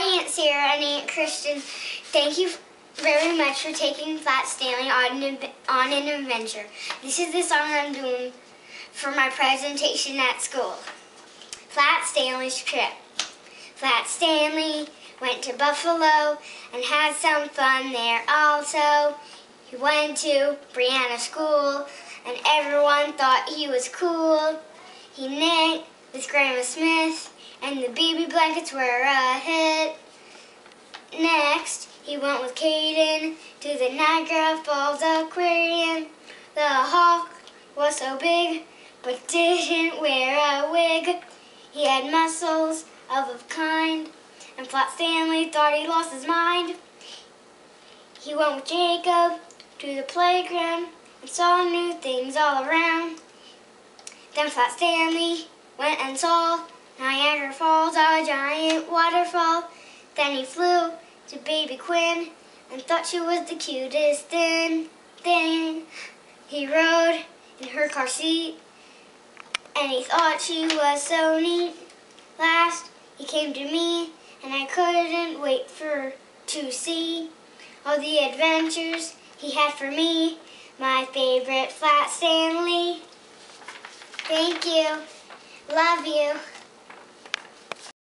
Aunt Sarah and Aunt Kristen, thank you very much for taking Flat Stanley on an adventure. This is the song I'm doing for my presentation at school. Flat Stanley's trip. Flat Stanley went to Buffalo and had some fun there also. He went to Brianna School and everyone thought he was cool. He knit with Grandma Smith and the baby blankets were a hit. Next, he went with Caden to the Niagara Falls Aquarium. The hawk was so big but didn't wear a wig. He had muscles of a kind, and Flat Stanley thought he lost his mind. He went with Jacob to the playground and saw new things all around. Then Flat Stanley went and saw Niagara Falls, a giant waterfall. Then he flew to Baby Quinn and thought she was the cutest thing. He rode in her car seat and he thought she was so neat. Last, he came to me and I couldn't wait to see all the adventures he had for me. My favorite Flat Stanley. Thank you. Love you.